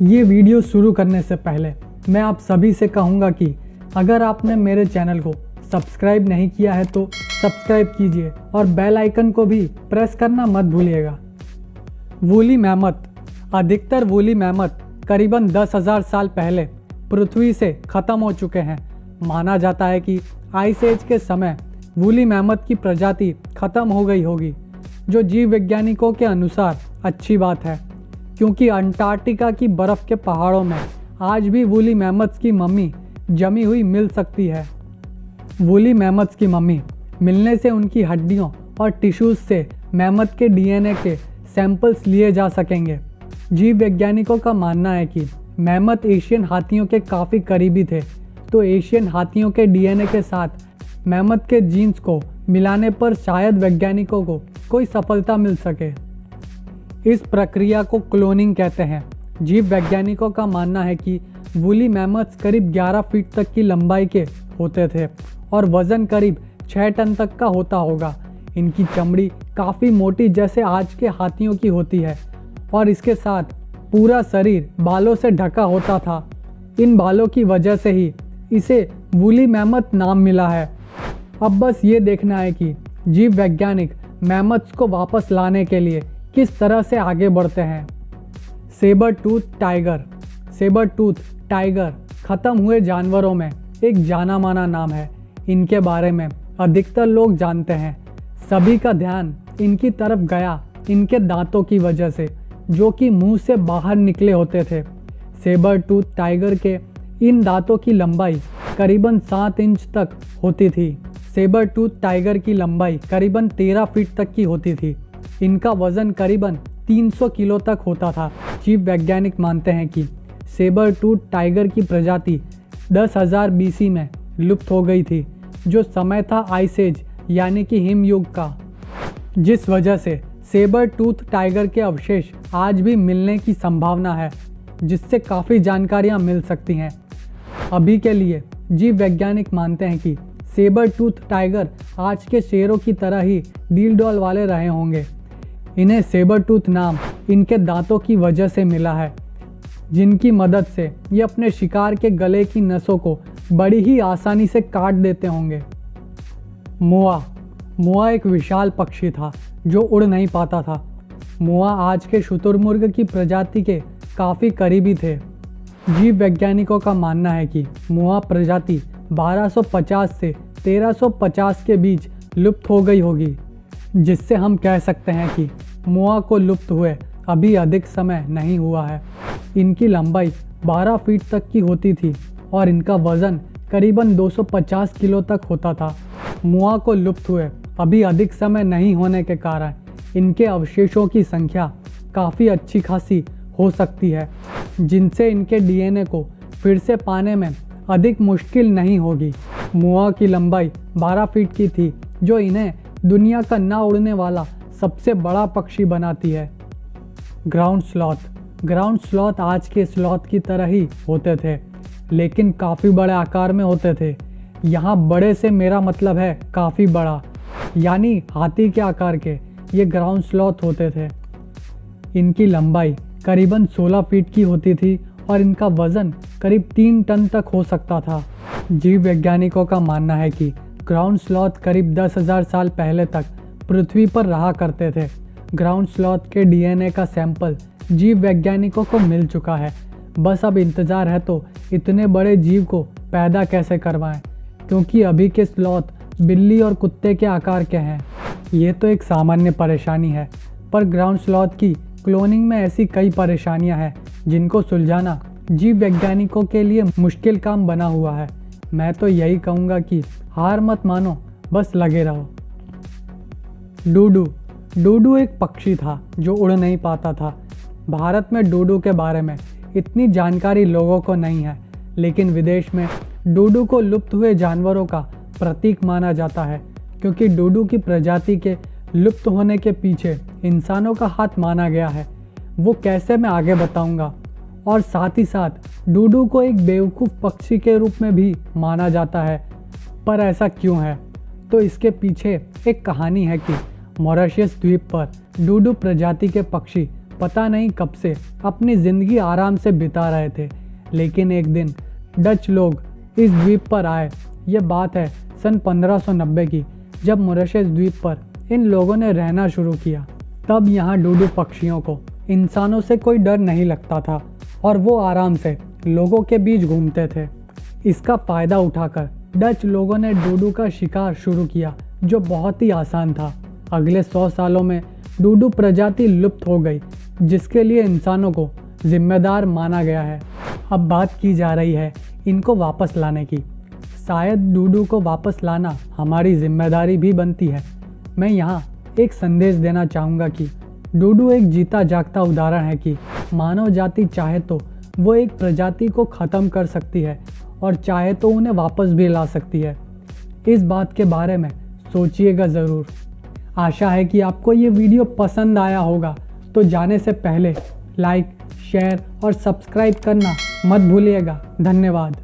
ये वीडियो शुरू करने से पहले मैं आप सभी से कहूँगा कि अगर आपने मेरे चैनल को सब्सक्राइब नहीं किया है तो सब्सक्राइब कीजिए और बेल आइकन को भी प्रेस करना मत भूलिएगा। Woolly mammoth. अधिकतर वूली मैमथ करीबन 10,000 साल पहले पृथ्वी से ख़त्म हो चुके हैं। माना जाता है कि आइस एज के समय वूली मैमथ की प्रजाति ख़त्म हो गई होगी, जो जीव वैज्ञानिकों के अनुसार अच्छी बात है, क्योंकि अंटार्कटिका की बर्फ़ के पहाड़ों में आज भी वूली मैमथ्स की मम्मी जमी हुई मिल सकती है। वूली मैमथ्स की मम्मी मिलने से उनकी हड्डियों और टिश्यूज़ से मैमथ के डीएनए के सैंपल्स लिए जा सकेंगे। जीव वैज्ञानिकों का मानना है कि मैमथ एशियन हाथियों के काफ़ी करीबी थे, तो एशियन हाथियों के डीएनए के साथ मैमथ के जीन्स को मिलाने पर शायद वैज्ञानिकों को कोई सफलता मिल सके। इस प्रक्रिया को क्लोनिंग कहते हैं। जीव वैज्ञानिकों का मानना है कि वूली मैमथ्स करीब 11 फीट तक की लंबाई के होते थे और वज़न करीब 6 टन तक का होता होगा। इनकी चमड़ी काफ़ी मोटी जैसे आज के हाथियों की होती है और इसके साथ पूरा शरीर बालों से ढका होता था। इन बालों की वजह से ही इसे वूली मैमथ नाम मिला है। अब बस ये देखना है कि जीव वैज्ञानिक मैमथ्स को वापस लाने के लिए किस तरह से आगे बढ़ते हैं। Sabre tooth tiger. Sabre tooth tiger ख़त्म हुए जानवरों में एक जाना माना नाम है। इनके बारे में अधिकतर लोग जानते हैं। सभी का ध्यान इनकी तरफ गया इनके दांतों की वजह से, जो कि मुंह से बाहर निकले होते थे। सेबर टूथ टाइगर के इन दांतों की लंबाई करीबन 7 इंच तक होती थी। सेबर टूथ टाइगर की लंबाई करीबन 13 फीट तक की होती थी। इनका वज़न करीबन 300 किलो तक होता था। जीव वैज्ञानिक मानते हैं कि सेबर टूथ टाइगर की प्रजाति 10,000 BC में लुप्त हो गई थी, जो समय था आइस एज यानी कि हिमयुग का, जिस वजह से सेबर टूथ टाइगर के अवशेष आज भी मिलने की संभावना है, जिससे काफ़ी जानकारियाँ मिल सकती हैं। अभी के लिए जीव वैज्ञानिक मानते हैं कि सेबर टूथ टाइगर आज के शेरों की तरह ही डील डॉल वाले रहे होंगे। इन्हें सेबर टूथ नाम इनके दांतों की वजह से मिला है, जिनकी मदद से ये अपने शिकार के गले की नसों को बड़ी ही आसानी से काट देते होंगे। मोआ। मोआ एक विशाल पक्षी था जो उड़ नहीं पाता था। मोआ आज के शुतुरमुर्ग की प्रजाति के काफ़ी करीबी थे। जीव वैज्ञानिकों का मानना है कि मोआ प्रजाति 1250 से 1350 के बीच लुप्त हो गई होगी, जिससे हम कह सकते हैं कि मोआ को लुप्त हुए अभी अधिक समय नहीं हुआ है। इनकी लंबाई 12 फीट तक की होती थी और इनका वज़न करीबन 250 किलो तक होता था। मोआ को लुप्त हुए अभी अधिक समय नहीं होने के कारण इनके अवशेषों की संख्या काफ़ी अच्छी खासी हो सकती है, जिनसे इनके डीएनए को फिर से पाने में अधिक मुश्किल नहीं होगी। मोआ की लंबाई 12 फीट की थी, जो इन्हें दुनिया का ना उड़ने वाला सबसे बड़ा पक्षी बनाती है। Ground sloth. ग्राउंड स्लॉथ आज के स्लॉथ की तरह ही होते थे, लेकिन काफ़ी बड़े आकार में होते थे। यहाँ बड़े से मेरा मतलब है काफ़ी बड़ा, यानी हाथी के आकार के ये ग्राउंड स्लॉथ होते थे। इनकी लंबाई करीबन 16 फीट की होती थी और इनका वज़न करीब 3 टन तक हो सकता था। जीव वैज्ञानिकों का मानना है कि ग्राउंड स्लॉथ करीब 10,000 साल पहले तक पृथ्वी पर रहा करते थे। ग्राउंड स्लॉथ के डीएनए का सैंपल जीव वैज्ञानिकों को मिल चुका है। बस अब इंतज़ार है तो इतने बड़े जीव को पैदा कैसे करवाएं, क्योंकि अभी के स्लॉथ बिल्ली और कुत्ते के आकार के हैं। ये तो एक सामान्य परेशानी है, पर ग्राउंड स्लॉथ की क्लोनिंग में ऐसी कई परेशानियां हैं जिनको सुलझाना जीव वैज्ञानिकों के लिए मुश्किल काम बना हुआ है। मैं तो यही कहूँगा कि हार मत मानो, बस लगे रहो। डूडू। डूडू एक पक्षी था जो उड़ नहीं पाता था। भारत में डूडू के बारे में इतनी जानकारी लोगों को नहीं है, लेकिन विदेश में डूडू को लुप्त हुए जानवरों का प्रतीक माना जाता है, क्योंकि डूडू की प्रजाति के लुप्त होने के पीछे इंसानों का हाथ माना गया है। वो कैसे, मैं आगे बताऊंगा। और साथ ही साथ डूडू को एक बेवकूफ़ पक्षी के रूप में भी माना जाता है। पर ऐसा क्यों है? तो इसके पीछे एक कहानी है कि मॉरिशस द्वीप पर डूडू प्रजाति के पक्षी पता नहीं कब से अपनी ज़िंदगी आराम से बिता रहे थे, लेकिन एक दिन डच लोग इस द्वीप पर आए। ये बात है सन 1590 की, जब मॉरिशस द्वीप पर इन लोगों ने रहना शुरू किया। तब यहाँ डूडू पक्षियों को इंसानों से कोई डर नहीं लगता था और वो आराम से लोगों के बीच घूमते थे। इसका फ़ायदा उठाकर डच लोगों ने डूडू का शिकार शुरू किया, जो बहुत ही आसान था। अगले 100 सालों में डूडू प्रजाति लुप्त हो गई, जिसके लिए इंसानों को जिम्मेदार माना गया है। अब बात की जा रही है इनको वापस लाने की। शायद डूडू को वापस लाना हमारी जिम्मेदारी भी बनती है। मैं यहाँ एक संदेश देना चाहूँगा कि डूडू एक जीता जागता उदाहरण है कि मानव जाति चाहे तो वो एक प्रजाति को ख़त्म कर सकती है और चाहे तो उन्हें वापस भी ला सकती है। इस बात के बारे में सोचिएगा ज़रूर। आशा है कि आपको ये वीडियो पसंद आया होगा, तो जाने से पहले लाइक, शेयर और सब्सक्राइब करना मत भूलिएगा। धन्यवाद।